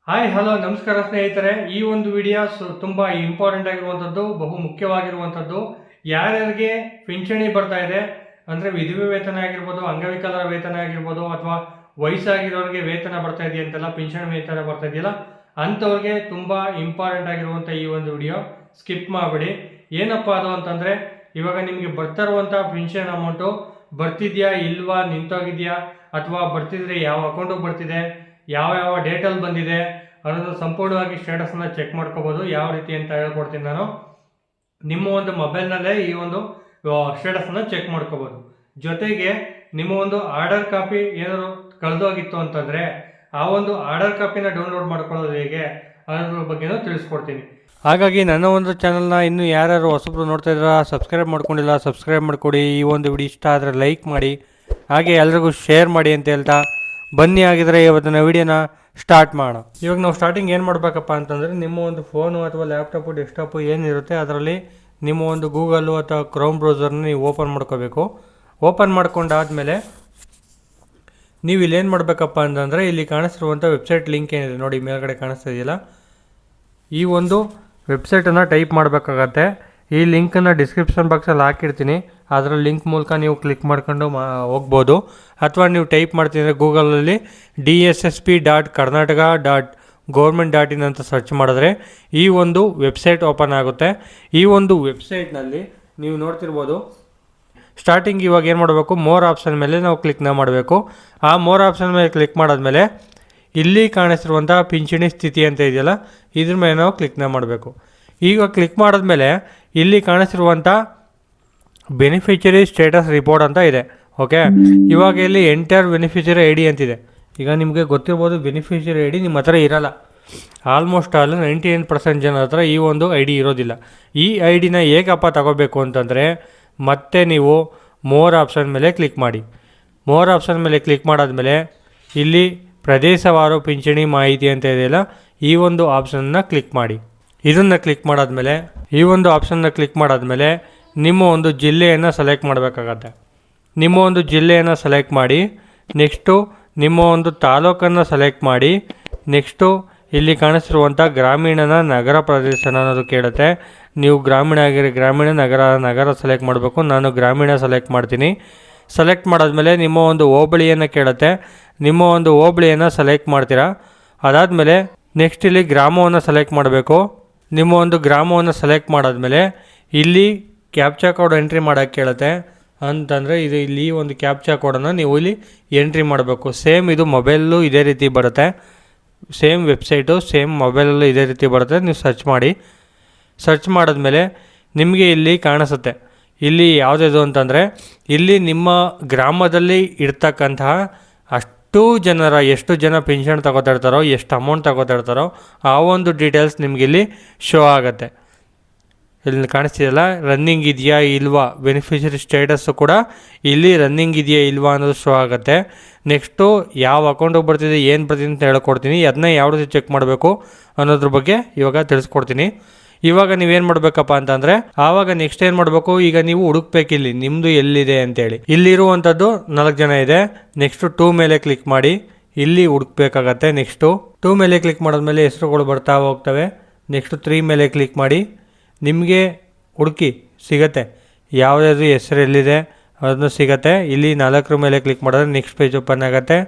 Hi hello ನಮಸ್ಕಾರ ಸ್ನೇಹಿತರೆ. ಈ ಒಂದು ವಿಡಿಯೋ ತುಂಬ ಇಂಪಾರ್ಟೆಂಟ್ ಆಗಿರುವಂಥದ್ದು, ಬಹು ಮುಖ್ಯವಾಗಿರುವಂಥದ್ದು. ಯಾರ್ಯಾರಿಗೆ ಪಿಂಚಣಿ ಬರ್ತಾ ಇದೆ ಅಂದರೆ ವಿಧವೆ ವೇತನ ಆಗಿರ್ಬೋದು, ಅಂಗವಿಕಲರ ವೇತನ ಆಗಿರ್ಬೋದು, ಅಥವಾ ವಯಸ್ಸಾಗಿರೋರಿಗೆ ವೇತನ ಬರ್ತಾ ಇದೆಯಂತೆಲ್ಲ, ಪಿಂಚಣಿ ವೇತನ ಬರ್ತಾ ಇದೆಯಲ್ಲ, ಅಂಥವ್ರಿಗೆ ತುಂಬ ಇಂಪಾರ್ಟೆಂಟ್ ಆಗಿರುವಂಥ ಈ ಒಂದು ವಿಡಿಯೋ ಸ್ಕಿಪ್ ಮಾಡಿಬಿಡಿ. ಏನಪ್ಪ ಅದು ಅಂತಂದರೆ, ಇವಾಗ ನಿಮಗೆ ಬರ್ತಾ ಇರುವಂಥ ಪಿಂಚಣಿ ಅಮೌಂಟು ಬರ್ತಿದೆಯಾ ಇಲ್ವಾ, ನಿಂತೋಗಿದೆಯಾ, ಅಥವಾ ಬರ್ತಿದ್ರೆ ಯಾವ ಅಕೌಂಟಿಗೆ ಬರ್ತಿದೆ, ಯಾವ ಯಾವ ಡೇಟಲ್ಲಿ ಬಂದಿದೆ ಅನ್ನೋದು ಸಂಪೂರ್ಣವಾಗಿ ಸ್ಟೇಟಸನ್ನು ಚೆಕ್ ಮಾಡ್ಕೋಬೋದು. ಯಾವ ರೀತಿ ಅಂತ ಹೇಳ್ಕೊಡ್ತೀನಿ ನಾನು. ನಿಮ್ಮ ಒಂದು ಮೊಬೈಲ್ನಲ್ಲೇ ಈ ಒಂದು ಸ್ಟೇಟಸನ್ನು ಚೆಕ್ ಮಾಡ್ಕೋಬೋದು. ಜೊತೆಗೆ ನಿಮ್ಮ ಒಂದು ಆರ್ಡರ್ ಕಾಪಿ ಏನಾದರೂ ಕಳೆದೋಗಿತ್ತು ಅಂತಂದರೆ ಆ ಒಂದು ಆರ್ಡರ್ ಕಾಪಿನ ಡೌನ್ಲೋಡ್ ಮಾಡ್ಕೊಳ್ಳೋದು ಹೇಗೆ ಅನ್ನೋದ್ರ ಬಗ್ಗೆನೂ ತಿಳಿಸ್ಕೊಡ್ತೀನಿ. ಹಾಗಾಗಿ ನನ್ನ ಒಂದು ಚಾನಲ್ನ ಇನ್ನೂ ಯಾರ್ಯಾರು ಹೊಸಬ್ರು ನೋಡ್ತಾ ಇದ್ದೀರಾ, ಸಬ್ಸ್ಕ್ರೈಬ್ ಮಾಡ್ಕೊಂಡಿಲ್ಲ, ಸಬ್ಸ್ಕ್ರೈಬ್ ಮಾಡ್ಕೊಡಿ. ಈ ಒಂದು ವಿಡಿಯೋ ಇಷ್ಟ ಆದರೆ ಲೈಕ್ ಮಾಡಿ, ಹಾಗೆ ಎಲ್ರಿಗೂ ಶೇರ್ ಮಾಡಿ ಅಂತ ಹೇಳ್ತಾ ಬನ್ನಿ. ಆಗಿದ್ರೆ ಇವತ್ತಿನ ವಿಡಿಯೋನ ಸ್ಟಾರ್ಟ್ ಮಾಡೋಣ. ಇವಾಗ ನಾವು ಸ್ಟಾರ್ಟಿಂಗ್ ಏನು ಮಾಡಬೇಕಪ್ಪ ಅಂತಂದರೆ, ನಿಮ್ಮ ಒಂದು ಫೋನು ಅಥವಾ ಲ್ಯಾಪ್ಟಾಪು ಡೆಸ್ಕ್ಟಾಪು ಏನಿರುತ್ತೆ ಅದರಲ್ಲಿ ನಿಮ್ಮ ಒಂದು ಗೂಗಲ್ಲು ಅಥವಾ ಕ್ರೋಮ್ ಬ್ರೌಸರ್ನ ನೀವು ಓಪನ್ ಮಾಡ್ಕೋಬೇಕು. ಓಪನ್ ಮಾಡ್ಕೊಂಡಾದಮೇಲೆ ನೀವು ಇಲ್ಲೇನು ಮಾಡಬೇಕಪ್ಪ ಅಂತಂದರೆ, ಇಲ್ಲಿ ಕಾಣಿಸ್ತಿರುವಂಥ ವೆಬ್ಸೈಟ್ ಲಿಂಕ್ ಏನಿದೆ ನೋಡಿ, ಮೇಲ್ಗಡೆ ಕಾಣಿಸ್ತಾ ಇದೆಯಲ್ಲ, ಈ ಒಂದು ವೆಬ್ಸೈಟನ್ನು ಟೈಪ್ ಮಾಡಬೇಕಾಗತ್ತೆ. ಈ ಲಿಂಕನ್ನು ಡಿಸ್ಕ್ರಿಪ್ಷನ್ ಬಾಕ್ಸಲ್ಲಿ ಹಾಕಿರ್ತೀನಿ. ಅದರ ಲಿಂಕ್ ಮೂಲಕ ನೀವು ಕ್ಲಿಕ್ ಮಾಡ್ಕೊಂಡು ಹೋಗ್ಬೋದು. ಅಥವಾ ನೀವು ಟೈಪ್ ಮಾಡ್ತಿದ್ರೆ ಗೂಗಲಲ್ಲಿ DSSP.Karnataka.government.in ಅಂತ ಸರ್ಚ್ ಮಾಡಿದ್ರೆ ಈ ಒಂದು ವೆಬ್ಸೈಟ್ ಓಪನ್ ಆಗುತ್ತೆ. ಈ ಒಂದು ವೆಬ್ಸೈಟ್ನಲ್ಲಿ ನೀವು ನೋಡ್ತಿರ್ಬೋದು, ಸ್ಟಾರ್ಟಿಂಗ್ ಇವಾಗ ಏನು ಮಾಡಬೇಕು, ಮೋರ್ ಆಪ್ಷನ್ ಮೇಲೆ ನಾವು ಕ್ಲಿಕ್ನ ಮಾಡಬೇಕು. ಆ ಮೋರ್ ಆಪ್ಷನ್ ಮೇಲೆ ಕ್ಲಿಕ್ ಮಾಡಾದ್ಮೇಲೆ ಇಲ್ಲಿ ಕಾಣಿಸಿರುವಂಥ ಪಿಂಚಣಿ ಸ್ಥಿತಿ ಅಂತ ಇದೆಯಲ್ಲ, ಇದ್ರ ಮೇಲೆ ನಾವು ಕ್ಲಿಕ್ನ ಮಾಡಬೇಕು. ಈಗ ಕ್ಲಿಕ್ ಮಾಡಿದ್ಮೇಲೆ ಇಲ್ಲಿ ಕಾಣಿಸಿರುವಂಥ ಬೆನಿಫಿಷರಿ ಸ್ಟೇಟಸ್ ರಿಪೋರ್ಟ್ ಅಂತ ಇದೆ. ಓಕೆ, ಇವಾಗ ಇಲ್ಲಿ ಎಂಟರ್ ಬೆನಿಫಿಷರಿ ಐ ಡಿ ಅಂತಿದೆ. ಈಗ ನಿಮಗೆ ಗೊತ್ತಿರ್ಬೋದು, ಬೆನಿಫಿಷರಿ ಐ ಡಿ ನಿಮ್ಮ ಹತ್ರ ಇರೋಲ್ಲ. ಆಲ್ಮೋಸ್ಟ್ ಆಲ್ 99% ಜನ ಹತ್ರ ಈ ಒಂದು ಐ ಡಿ ಇರೋದಿಲ್ಲ. ಈ ಐ ಡಿನ ಹೇಗಪ್ಪ ತಗೋಬೇಕು ಅಂತಂದರೆ, ಮತ್ತೆ ನೀವು ಮೋರ್ ಆಪ್ಷನ್ ಮೇಲೆ ಕ್ಲಿಕ್ ಮಾಡಿ. ಮೋರ್ ಆಪ್ಷನ್ ಮೇಲೆ ಕ್ಲಿಕ್ ಮಾಡಾದ್ಮೇಲೆ ಇಲ್ಲಿ ಪ್ರದೇಶವಾರು ಪಿಂಚಣಿ ಮಾಹಿತಿ ಅಂತ ಇದೆಯಲ್ಲ, ಈ ಒಂದು ಆಪ್ಷನ್ನ ಕ್ಲಿಕ್ ಮಾಡಿ. ಇದನ್ನು ಕ್ಲಿಕ್ ಮಾಡಾದ್ಮೇಲೆ ಈ ಒಂದು ಆಪ್ಷನ್ನ ಕ್ಲಿಕ್ ಮಾಡಾದ್ಮೇಲೆ ನಿಮ್ಮ ಒಂದು ಜಿಲ್ಲೆಯನ್ನು ಸೆಲೆಕ್ಟ್ ಮಾಡಬೇಕಾಗತ್ತೆ. ನಿಮ್ಮ ಒಂದು ಜಿಲ್ಲೆಯನ್ನು ಸೆಲೆಕ್ಟ್ ಮಾಡಿ, ನೆಕ್ಸ್ಟು ನಿಮ್ಮ ಒಂದು ತಾಲೂಕನ್ನು ಸೆಲೆಕ್ಟ್ ಮಾಡಿ, ನೆಕ್ಸ್ಟು ಇಲ್ಲಿ ಕಾಣಿಸಿರುವಂಥ ಗ್ರಾಮೀಣನ ನಗರ ಪ್ರದೇಶನ ಅನ್ನೋದು ಕೇಳುತ್ತೆ. ನೀವು ಗ್ರಾಮೀಣ ಆಗಿರಿ ಗ್ರಾಮೀಣ, ನಗರ ಸೆಲೆಕ್ಟ್ ಮಾಡಬೇಕು. ನಾನು ಗ್ರಾಮೀಣ ಸೆಲೆಕ್ಟ್ ಮಾಡ್ತೀನಿ. ಸೆಲೆಕ್ಟ್ ಮಾಡಾದ್ಮೇಲೆ ನಿಮ್ಮ ಒಂದು ಹೋಬಳಿಯನ್ನು ಕೇಳುತ್ತೆ. ನಿಮ್ಮ ಒಂದು ಹೋಬಳಿಯನ್ನು ಸೆಲೆಕ್ಟ್ ಮಾಡ್ತೀರಾ. ಅದಾದಮೇಲೆ ನೆಕ್ಸ್ಟ್ ಇಲ್ಲಿ ಗ್ರಾಮವನ್ನು ಸೆಲೆಕ್ಟ್ ಮಾಡಬೇಕು. ನಿಮ್ಮ ಒಂದು ಗ್ರಾಮವನ್ನು ಸೆಲೆಕ್ಟ್ ಮಾಡಾದ್ಮೇಲೆ ಇಲ್ಲಿ ಕ್ಯಾಪ್ಚಾ ಕೋಡ್ ಎಂಟ್ರಿ ಮಾಡೋಕ್ಕೆ ಕೇಳುತ್ತೆ. ಅಂತಂದರೆ ಇದು ಇಲ್ಲಿ ಒಂದು ಕ್ಯಾಪ್ಚಾ ಕೋಡನ್ನು ನೀವು ಇಲ್ಲಿ ಎಂಟ್ರಿ ಮಾಡಬೇಕು. ಸೇಮ್ ಇದು ಮೊಬೈಲಲ್ಲೂ ಇದೇ ರೀತಿ ಬರುತ್ತೆ. ಸೇಮ್ ವೆಬ್ಸೈಟು ಸೇಮ್ ಮೊಬೈಲಲ್ಲೂ ಇದೇ ರೀತಿ ಬರುತ್ತೆ. ನೀವು ಸರ್ಚ್ ಮಾಡಿ. ಸರ್ಚ್ ಮಾಡಿದ್ಮೇಲೆ ನಿಮಗೆ ಇಲ್ಲಿ ಕಾಣಿಸುತ್ತೆ. ಇಲ್ಲಿ ಯಾವುದಿದು ಅಂತಂದರೆ, ಇಲ್ಲಿ ನಿಮ್ಮ ಗ್ರಾಮದಲ್ಲಿ ಇರ್ತಕ್ಕಂತಹ ಎಷ್ಟು ಜನ ಪೆನ್ಷನ್ ತಗೋತಾ ಇರ್ತಾರೋ, ಎಷ್ಟು ಅಮೌಂಟ್ ತಗೋತಾ ಇರ್ತಾರೋ ಆ ಒಂದು ಡೀಟೇಲ್ಸ್ ನಿಮಗೆ ಇಲ್ಲಿ ಶೋ ಆಗುತ್ತೆ. ಇಲ್ಲಿ ಕಾಣಿಸ್ತಿದೆಯಲ್ಲ, ರನ್ನಿಂಗ್ ಇದೆಯಾ ಇಲ್ವಾ, ಬೆನಿಫಿಷರಿ ಸ್ಟೇಟಸ್ಸು ಕೂಡ ಇಲ್ಲಿ ರನ್ನಿಂಗ್ ಇದೆಯಾ ಇಲ್ವಾ ಅನ್ನೋದು ಶೋ ಆಗುತ್ತೆ. ನೆಕ್ಸ್ಟು ಯಾವ ಅಕೌಂಟಿಗೆ ಬರ್ತಿದೆ, ಏನು ಬರ್ತಿದೆ ಅಂತ ಹೇಳ್ಕೊಡ್ತೀನಿ. ಅದನ್ನ ಯಾವ ರೀತಿ ಚೆಕ್ ಮಾಡಬೇಕು ಅನ್ನೋದ್ರ ಬಗ್ಗೆ ಇವಾಗ ತಿಳಿಸ್ಕೊಡ್ತೀನಿ. ಇವಾಗ ನೀವೇನು ಮಾಡಬೇಕಪ್ಪ ಅಂತಂದರೆ, ಆವಾಗ ನೆಕ್ಸ್ಟ್ ಏನು ಮಾಡಬೇಕು, ಈಗ ನೀವು ಹುಡುಕ್ಬೇಕಿಲ್ಲಿ ನಿಮ್ಮದು ಎಲ್ಲಿದೆ ಅಂತೇಳಿ. ಇಲ್ಲಿರುವಂಥದ್ದು 4 ಜನ ಇದೆ. ನೆಕ್ಸ್ಟು 2 ಮೇಲೆ ಕ್ಲಿಕ್ ಮಾಡಿ, ಇಲ್ಲಿ ಹುಡುಕ್ಬೇಕಾಗತ್ತೆ. ನೆಕ್ಸ್ಟು 2 ಮೇಲೆ ಕ್ಲಿಕ್ ಮಾಡಿದ್ಮೇಲೆ ಹೆಸರುಗಳು ಬರ್ತಾ ಹೋಗ್ತವೆ. ನೆಕ್ಸ್ಟು 3 ಮೇಲೆ ಕ್ಲಿಕ್ ಮಾಡಿ, ನಿಮಗೆ ಹುಡುಕಿ ಸಿಗತ್ತೆ ಯಾವುದಾದ್ರು ಹೆಸರು ಎಲ್ಲಿದೆ ಅದನ್ನು ಸಿಗತ್ತೆ. ಇಲ್ಲಿ 4 ಮೇಲೆ ಕ್ಲಿಕ್ ಮಾಡಿದ್ರೆ ನೆಕ್ಸ್ಟ್ ಪೇಜ್ ಓಪನ್ ಆಗುತ್ತೆ.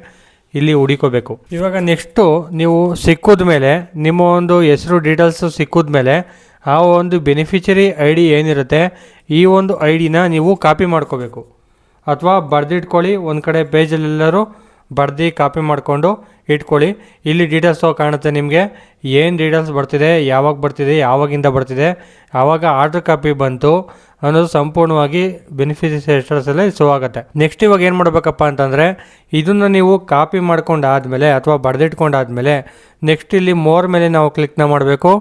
ಇಲ್ಲಿ ಹುಡುಕೋಬೇಕು. ಇವಾಗ ನೆಕ್ಸ್ಟು ನೀವು ಸಿಕ್ಕಿದ ಮೇಲೆ, ನಿಮ್ಮ ಒಂದು ಹೆಸರು ಡೀಟೇಲ್ಸು ಸಿಕ್ಕಿದ ಮೇಲೆ ಆ ಒಂದು ಬೆನಿಫಿಷರಿ ಐ ಡಿ ಏನಿರುತ್ತೆ ಈ ಒಂದು ಐ ಡಿನ ನೀವು ಕಾಪಿ ಮಾಡ್ಕೋಬೇಕು. ಅಥವಾ ಬರೆದಿಟ್ಕೊಳ್ಳಿ, ಒಂದು ಕಡೆ ಪೇಜಲ್ಲೆಲ್ಲರೂ ಬರೆದು ಕಾಪಿ ಮಾಡಿಕೊಂಡು ಇಟ್ಕೊಳ್ಳಿ. ಇಲ್ಲಿ ಡೀಟೇಲ್ಸು ಕಾಣುತ್ತೆ ನಿಮಗೆ, ಏನು ಡೀಟೇಲ್ಸ್ ಬರ್ತಿದೆ, ಯಾವಾಗ ಬರ್ತಿದೆ, ಯಾವಾಗಿಂದ ಬರ್ತಿದೆ, ಆವಾಗ ಆರ್ಡರ್ ಕಾಪಿ ಬಂತು ಅನ್ನೋದು ಸಂಪೂರ್ಣವಾಗಿ ಬೆನಿಫಿಷರಿ ಸ್ಟೇಟಸಲ್ಲೇ ಶೋ ಆಗುತ್ತೆ. ನೆಕ್ಸ್ಟ್ ಇವಾಗ ಏನು ಮಾಡಬೇಕಪ್ಪ ಅಂತಂದರೆ, ಇದನ್ನು ನೀವು ಕಾಪಿ ಮಾಡ್ಕೊಂಡಾದಮೇಲೆ ಅಥವಾ ಬರೆದಿಟ್ಕೊಂಡಾದಮೇಲೆ ನೆಕ್ಸ್ಟ್ ಇಲ್ಲಿ ಮೋರ್ ಮೇಲೆ ನಾವು ಕ್ಲಿಕ್ನ ಮಾಡಬೇಕು.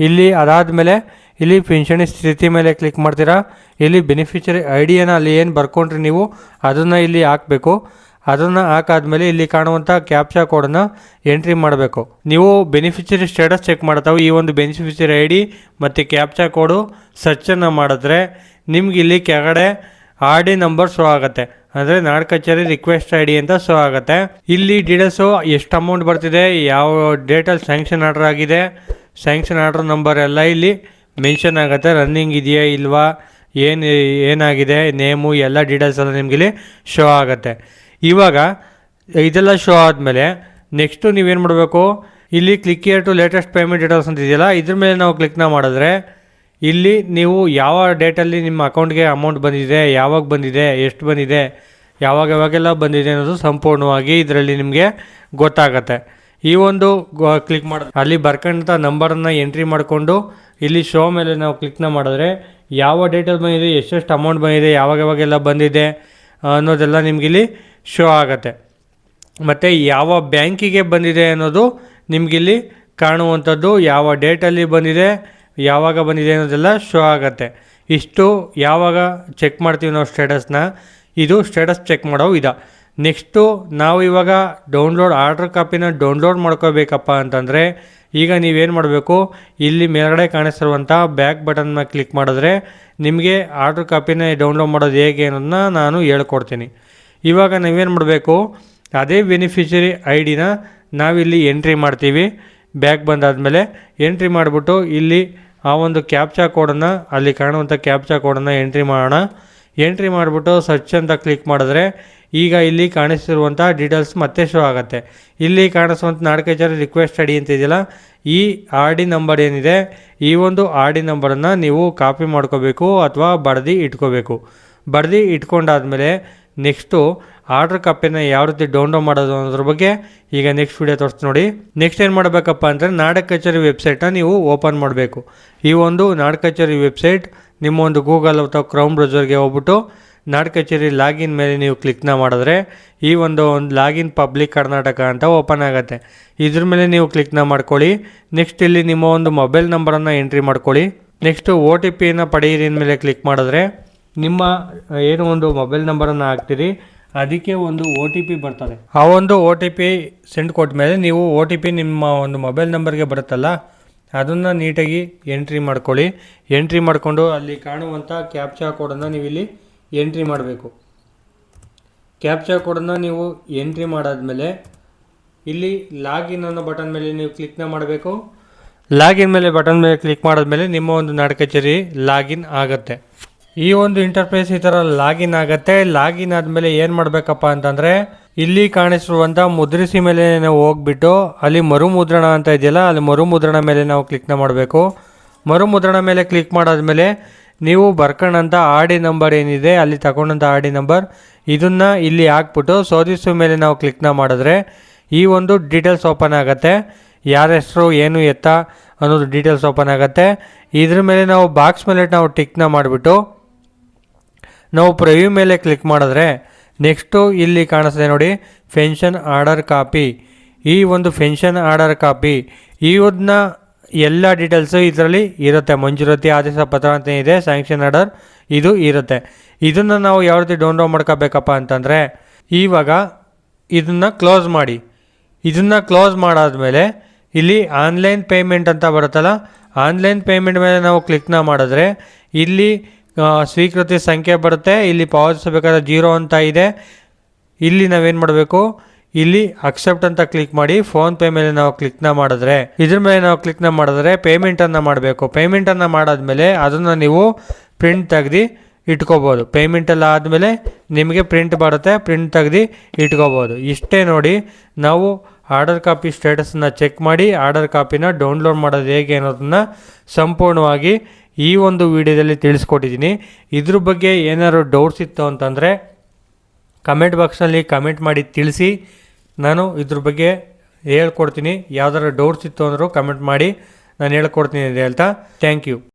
ಇಲ್ಲಿ ಅದಾದಮೇಲೆ ಇಲ್ಲಿ ಪಿಂಚಣಿ ಸ್ಥಿತಿ ಮೇಲೆ ಕ್ಲಿಕ್ ಮಾಡ್ತೀರಾ. ಇಲ್ಲಿ ಬೆನಿಫಿಷರಿ ಐ ಡಿಯನ್ನು ಅಲ್ಲಿ ಏನು ಬರ್ಕೊಂಡ್ರಿ ನೀವು ಅದನ್ನು ಇಲ್ಲಿ ಹಾಕಬೇಕು. ಅದನ್ನು ಹಾಕಾದ್ಮೇಲೆ ಇಲ್ಲಿ ಕಾಣುವಂಥ ಕ್ಯಾಪ್ಚಾ ಕೋಡನ್ನು ಎಂಟ್ರಿ ಮಾಡಬೇಕು. ನೀವು ಬೆನಿಫಿಷರಿ ಸ್ಟೇಟಸ್ ಚೆಕ್ ಮಾಡ್ತಾವೆ ಈ ಒಂದು ಬೆನಿಫಿಷರಿ ಐ ಡಿ ಮತ್ತು ಕ್ಯಾಪ್ಚಾ ಕೋಡು ಸರ್ಚನ್ನು ಮಾಡಿದ್ರೆ ನಿಮ್ಗೆ ಇಲ್ಲಿ ಕೆಳಗಡೆ ಆರ್ ಡಿ ನಂಬರ್ ಶೋ ಆಗುತ್ತೆ. ಅಂದರೆ ನಾಡ್ ಕಚೇರಿ ರಿಕ್ವೆಸ್ಟ್ ಐ ಡಿ ಅಂತ ಶೋ ಆಗುತ್ತೆ. ಇಲ್ಲಿ ಡೀಟೇಲ್ಸು ಎಷ್ಟು ಅಮೌಂಟ್ ಬರ್ತಿದೆ, ಯಾವ ಡೇಟಲ್ಲಿ ಸ್ಯಾಂಕ್ಷನ್ ಆರ್ಡರ್ ಆಗಿದೆ, ಸ್ಯಾಂಕ್ಷನ್ ಆರ್ಡರ್ ನಂಬರ್ ಎಲ್ಲ ಇಲ್ಲಿ ಮೆನ್ಷನ್ ಆಗುತ್ತೆ. ರನ್ನಿಂಗ್ ಇದೆಯಾ ಇಲ್ವಾ, ಏನಾಗಿದೆ, ನೇಮು ಎಲ್ಲ ಡೀಟೇಲ್ಸ್ ಎಲ್ಲ ನಿಮ್ಗೆ ಇಲ್ಲಿ ಶೋ ಆಗುತ್ತೆ. ಇವಾಗ ಇದೆಲ್ಲ ಶೋ ಆದಮೇಲೆ ನೆಕ್ಸ್ಟು ನೀವೇನು ಮಾಡಬೇಕು, ಇಲ್ಲಿ click here to latest payment details ಅಂತ ಇದೆಯಲ್ಲ, ಇದ್ರ ಮೇಲೆ ನಾವು ಕ್ಲಿಕ್ನ ಮಾಡಿದ್ರೆ ಇಲ್ಲಿ ನೀವು ಯಾವ ಡೇಟಲ್ಲಿ ನಿಮ್ಮ ಅಕೌಂಟ್ಗೆ ಅಮೌಂಟ್ ಬಂದಿದೆ, ಯಾವಾಗ ಬಂದಿದೆ, ಎಷ್ಟು ಬಂದಿದೆ, ಯಾವಾಗೆಲ್ಲ ಬಂದಿದೆ ಅನ್ನೋದು ಸಂಪೂರ್ಣವಾಗಿ ಇದರಲ್ಲಿ ನಿಮಗೆ ಗೊತ್ತಾಗತ್ತೆ. ಈ ಒಂದು ಕ್ಲಿಕ್ ಮಾಡೋದು ಅಲ್ಲಿ ಬರ್ಕೊಂಡಂಥ ನಂಬರನ್ನು ಎಂಟ್ರಿ ಮಾಡಿಕೊಂಡು ಇಲ್ಲಿ ಶೋ ಮೇಲೆ ನಾವು ಕ್ಲಿಕ್ನ ಮಾಡಿದ್ರೆ ಯಾವ ಡೇಟಲ್ಲಿ ಬಂದಿದೆ, ಎಷ್ಟೆಷ್ಟು ಅಮೌಂಟ್ ಬಂದಿದೆ, ಯಾವಾಗೆಲ್ಲ ಬಂದಿದೆ ಅನ್ನೋದೆಲ್ಲ ನಿಮಗಿಲ್ಲಿ ಶೋ ಆಗುತ್ತೆ. ಮತ್ತು ಯಾವ ಬ್ಯಾಂಕಿಗೆ ಬಂದಿದೆ ಅನ್ನೋದು ನಿಮಗಿಲ್ಲಿ ಕಾಣುವಂಥದ್ದು, ಯಾವ ಡೇಟಲ್ಲಿ ಬಂದಿದೆ, ಯಾವಾಗ ಬಂದಿದೆ ಅನ್ನೋದೆಲ್ಲ ಶೋ ಆಗುತ್ತೆ. ಇಷ್ಟು ಯಾವಾಗ ಚೆಕ್ ಮಾಡ್ತೀವಿ ನಾವು ಸ್ಟೇಟಸ್ನ, ಇದು ಸ್ಟೇಟಸ್ ಚೆಕ್ ಮಾಡೋ ವಿಧ. ನೆಕ್ಸ್ಟು ನಾವು ಇವಾಗ ಆರ್ಡ್ರ್ ಕಾಪಿನ ಡೌನ್ಲೋಡ್ ಮಾಡ್ಕೋಬೇಕಪ್ಪ ಅಂತಂದರೆ ಈಗ ನೀವೇನು ಮಾಡಬೇಕು, ಇಲ್ಲಿ ಮೇಲ್ಗಡೆ ಕಾಣಿಸ್ತಿರುವಂಥ ಬ್ಯಾಕ್ ಬಟನ್ನ ಕ್ಲಿಕ್ ಮಾಡಿದ್ರೆ ನಿಮಗೆ ಆರ್ಡ್ರ್ ಕಾಪಿನ ಡೌನ್ಲೋಡ್ ಮಾಡೋದು ಹೇಗೆ ಅನ್ನೋದನ್ನ ನಾನು ಹೇಳ್ಕೊಡ್ತೀನಿ. ಇವಾಗ ನೀವೇನು ಮಾಡಬೇಕು, ಅದೇ ಬೆನಿಫಿಷರಿ ಐ ಡಿನ ನಾವಿಲ್ಲಿ ಎಂಟ್ರಿ ಮಾಡ್ತೀವಿ. ಬ್ಯಾಕ್ ಬಂದಾದಮೇಲೆ ಎಂಟ್ರಿ ಮಾಡಿಬಿಟ್ಟು ಇಲ್ಲಿ ಆ ಒಂದು ಕ್ಯಾಪ್ಚಾ ಕೋಡನ್ನು, ಅಲ್ಲಿ ಕಾಣುವಂಥ ಕ್ಯಾಪ್ಚಾ ಕೋಡನ್ನು ಎಂಟ್ರಿ ಮಾಡೋಣ. ಎಂಟ್ರಿ ಮಾಡಿಬಿಟ್ಟು ಸರ್ಚ್ ಅಂತ ಕ್ಲಿಕ್ ಮಾಡಿದ್ರೆ ಈಗ ಇಲ್ಲಿ ಕಾಣಿಸ್ತಿರುವಂಥ ಡೀಟೇಲ್ಸ್ ಮತ್ತೆ ಶೋ ಆಗುತ್ತೆ. ಇಲ್ಲಿ ಕಾಣಿಸುವಂಥ ನಾಡ್ ಕಚೇರಿ ರಿಕ್ವೆಸ್ಟ್ ಐ ಡಿ ಅಂತ ಇದೆಯಲ್ಲ, ಈ ಆರ್ ಡಿ ನಂಬರ್ ಏನಿದೆ, ಈ ಒಂದು ಆರ್ ಡಿ ನಂಬರನ್ನು ನೀವು ಕಾಪಿ ಮಾಡ್ಕೋಬೇಕು ಅಥವಾ ಬರೆದು ಇಟ್ಕೋಬೇಕು. ಬರೆದು ಇಟ್ಕೊಂಡಾದ್ಮೇಲೆ ನೆಕ್ಸ್ಟು ಆರ್ಡ್ರ್ ಕಾಪಿನ ಯಾವ ರೀತಿ ಡೌನ್ಲೋಡ್ ಮಾಡೋದು ಅನ್ನೋದ್ರ ಬಗ್ಗೆ ಈಗ ನೆಕ್ಸ್ಟ್ ವಿಡಿಯೋ ತೋರಿಸ್ತೀನಿ ನೋಡಿ. ನೆಕ್ಸ್ಟ್ ಏನು ಮಾಡಬೇಕಪ್ಪ ಅಂದರೆ ನಾಡ್ ಕಚೇರಿ ವೆಬ್ಸೈಟನ್ನ ನೀವು ಓಪನ್ ಮಾಡಬೇಕು. ಈ ಒಂದು ನಾಡ್ ಕಚೇರಿ ವೆಬ್ಸೈಟ್ ನಿಮ್ಮ ಒಂದು ಗೂಗಲ್ ಅಥವಾ ಕ್ರೌಮ್ ಬ್ರೌಸರ್ಗೆ ಹೋಗ್ಬಿಟ್ಟು ನಾಡ್ ಕಚೇರಿ ಲಾಗಿನ್ ಮೇಲೆ ನೀವು ಕ್ಲಿಕ್ನ ಮಾಡಿದ್ರೆ ಈ ಒಂದು ಲಾಗಿನ್ ಪಬ್ಲಿಕ್ ಕರ್ನಾಟಕ ಅಂತ ಓಪನ್ ಆಗುತ್ತೆ. ಇದ್ರ ಮೇಲೆ ನೀವು ಕ್ಲಿಕ್ನ ಮಾಡ್ಕೊಳ್ಳಿ. ನೆಕ್ಸ್ಟ್ ಇಲ್ಲಿ ನಿಮ್ಮ ಒಂದು ಮೊಬೈಲ್ ನಂಬರನ್ನು ಎಂಟ್ರಿ ಮಾಡ್ಕೊಳ್ಳಿ. ನೆಕ್ಸ್ಟು ಒ ಟಿ ಪಿಯನ್ನು ಪಡೆಯಿರಿ ಮೇಲೆ ಕ್ಲಿಕ್ ಮಾಡಿದ್ರೆ ನಿಮ್ಮ ಏನು ಒಂದು ಮೊಬೈಲ್ ನಂಬರನ್ನು ಹಾಕ್ತೀರಿ, ಅದಕ್ಕೆ ಒಂದು ಒ ಟಿ ಪಿ ಬರ್ತದೆ. ಆ ಒಂದು ಒ ಟಿ ಪಿ ಸೆಂಡ್ ಕೊಟ್ಟ ಮೇಲೆ ನೀವು ಒ ಟಿ ಪಿ ನಿಮ್ಮ ಒಂದು ಮೊಬೈಲ್ ನಂಬರ್ಗೆ ಬರುತ್ತಲ್ಲ, ಅದನ್ನು ನೀಟಾಗಿ ಎಂಟ್ರಿ ಮಾಡ್ಕೊಳ್ಳಿ. ಎಂಟ್ರಿ ಮಾಡಿಕೊಂಡು ಅಲ್ಲಿ ಕಾಣುವಂಥ ಕ್ಯಾಪ್ಚಾ ಕೋಡನ್ನು ನೀವು ಇಲ್ಲಿ ಎಂಟ್ರಿ ಮಾಡಬೇಕು. ಕ್ಯಾಪ್ಚಾ ಕೋಡನ್ನು ನೀವು ಎಂಟ್ರಿ ಮಾಡಾದಮೇಲೆ ಇಲ್ಲಿ ಲಾಗಿನ್ ಅನ್ನೋ ಬಟನ್ ಮೇಲೆ ನೀವು ಕ್ಲಿಕ್ನ ಮಾಡಬೇಕು. ಲಾಗಿನ್ ಮೇಲೆ ಬಟನ್ ಮೇಲೆ ಕ್ಲಿಕ್ ಮಾಡಿದ್ಮೇಲೆ ನಿಮ್ಮ ಒಂದು ನಾಡ್ ಕಚೇರಿ ಲಾಗಿನ್ ಆಗುತ್ತೆ. ಈ ಒಂದು ಇಂಟರ್ಫೇಸ್ ಈ ಥರ ಲಾಗಿನ್ ಆಗುತ್ತೆ. ಲಾಗಿನ್ ಆದಮೇಲೆ ಏನು ಮಾಡಬೇಕಪ್ಪ ಅಂತಂದರೆ ಇಲ್ಲಿ ಕಾಣಿಸಿರುವಂಥ ಮುದ್ರಿಸಿ ಮೇಲೆ ನಾವು ಹೋಗ್ಬಿಟ್ಟು ಅಲ್ಲಿ ಮರುಮುದ್ರಣ ಅಂತ ಇದೆಯಲ್ಲ, ಅಲ್ಲಿ ಮರುಮುದ್ರಣ ಮೇಲೆ ನಾವು ಕ್ಲಿಕ್ನ ಮಾಡಬೇಕು. ಮರುಮುದ್ರಣ ಮೇಲೆ ಕ್ಲಿಕ್ ಮಾಡಾದ್ಮೇಲೆ ನೀವು ಬರ್ಕೊಂಡಂಥ ಆರ್ ಡಿ ನಂಬರ್ ಏನಿದೆ, ಅಲ್ಲಿ ತಗೊಂಡಂಥ ಆರ್ ಡಿ ನಂಬರ್ ಇದನ್ನು ಇಲ್ಲಿ ಹಾಕ್ಬಿಟ್ಟು ಶೋಧಿಸೋ ಮೇಲೆ ನಾವು ಕ್ಲಿಕ್ನ ಮಾಡಿದ್ರೆ ಈ ಒಂದು ಡೀಟೇಲ್ಸ್ ಓಪನ್ ಆಗುತ್ತೆ. ಯಾರ ಹೆಸರು, ಏನು ಎತ್ತ ಅನ್ನೋದು ಡೀಟೇಲ್ಸ್ ಓಪನ್ ಆಗುತ್ತೆ. ಇದ್ರ ಮೇಲೆ ನಾವು ಬಾಕ್ಸ್ ಮೇಲೆ ನಾವು ಟಿಕ್ನ ಮಾಡಿಬಿಟ್ಟು ನಾವು ಪ್ರಿವ್ಯೂ ಮೇಲೆ ಕ್ಲಿಕ್ ಮಾಡಿದ್ರೆ ನೆಕ್ಸ್ಟು ಇಲ್ಲಿ ಕಾಣಿಸ್ತದೆ ನೋಡಿ, ಪೆನ್ಷನ್ ಆರ್ಡರ್ ಕಾಪಿ. ಈ ಒಂದು ಪೆನ್ಷನ್ ಆರ್ಡರ್ ಕಾಪಿ ಇವನ್ನ ಎಲ್ಲ ಡೀಟೇಲ್ಸು ಇದರಲ್ಲಿ ಇರುತ್ತೆ. ಮಂಜೂರಾತಿ ಆದೇಶ ಪತ್ರ ಅಂತ ಇದೆ, ಸ್ಯಾಂಕ್ಷನ್ ಆರ್ಡರ್ ಇದು ಇರುತ್ತೆ. ಇದನ್ನು ನಾವು ಯಾವ ರೀತಿ ಡೌನ್ಲೋಡ್ ಮಾಡ್ಕೋಬೇಕಪ್ಪ ಅಂತಂದರೆ ಇವಾಗ ಇದನ್ನು ಕ್ಲೋಸ್ ಮಾಡಿ. ಇದನ್ನು ಕ್ಲೋಸ್ ಮಾಡಾದ್ಮೇಲೆ ಇಲ್ಲಿ ಆನ್ಲೈನ್ ಪೇಮೆಂಟ್ ಅಂತ ಬರುತ್ತಲ್ಲ, ಆನ್ಲೈನ್ ಪೇಮೆಂಟ್ ಮೇಲೆ ನಾವು ಕ್ಲಿಕ್ನ ಮಾಡಿದ್ರೆ ಇಲ್ಲಿ ಸ್ವೀಕೃತಿ ಸಂಖ್ಯೆ ಬರುತ್ತೆ. ಇಲ್ಲಿ ಪಾವತಿಸಬೇಕಾದ 0 ಅಂತ ಇದೆ. ಇಲ್ಲಿ ನಾವೇನು ಮಾಡಬೇಕು, ಇಲ್ಲಿ ಅಕ್ಸೆಪ್ಟ್ ಅಂತ ಕ್ಲಿಕ್ ಮಾಡಿ ಫೋನ್ಪೇ ಮೇಲೆ ನಾವು ಕ್ಲಿಕ್ನ ಮಾಡಿದ್ರೆ ಇದ್ರ ಮೇಲೆ ನಾವು ಕ್ಲಿಕ್ನ ಮಾಡಿದ್ರೆ ಪೇಮೆಂಟನ್ನು ಮಾಡಬೇಕು. ಪೇಮೆಂಟನ್ನು ಮಾಡಾದ್ಮೇಲೆ ಅದನ್ನು ನೀವು ಪ್ರಿಂಟ್ ತೆಗ್ದು ಇಟ್ಕೋಬೋದು. ಪೇಮೆಂಟೆಲ್ಲ ಆದಮೇಲೆ ನಿಮಗೆ ಪ್ರಿಂಟ್ ಬರುತ್ತೆ, ಪ್ರಿಂಟ್ ತೆಗ್ದು ಇಟ್ಕೋಬೋದು. ಇಷ್ಟೇ ನೋಡಿ, ನಾವು ಆರ್ಡರ್ ಕಾಪಿ ಸ್ಟೇಟಸನ್ನು ಚೆಕ್ ಮಾಡಿ ಆರ್ಡರ್ ಕಾಪಿನ ಡೌನ್ಲೋಡ್ ಮಾಡೋದು ಹೇಗೆ ಅನ್ನೋದನ್ನು ಸಂಪೂರ್ಣವಾಗಿ ಈ ಒಂದು ವಿಡಿಯೋದಲ್ಲಿ ತಿಳಿಸ್ಕೊಟ್ಟಿದ್ದೀನಿ. ಇದ್ರ ಬಗ್ಗೆ ಏನಾದ್ರು ಡೌಟ್ಸ್ ಇತ್ತು ಅಂತಂದರೆ ಕಮೆಂಟ್ ಬಾಕ್ಸ್ನಲ್ಲಿ ಕಮೆಂಟ್ ಮಾಡಿ ತಿಳಿಸಿ. ನಾನು ಇದ್ರ ಬಗ್ಗೆ ಹೇಳ್ಕೊಡ್ತೀನಿ. ಯಾವ್ದಾದ್ರು ಡೌಟ್ಸ್ ಇತ್ತು ಅಂದರೂ ಕಮೆಂಟ್ ಮಾಡಿ, ನಾನು ಹೇಳ್ಕೊಡ್ತೀನಿ ಅಂತ ಹೇಳ್ತಾ ಥ್ಯಾಂಕ್ ಯು.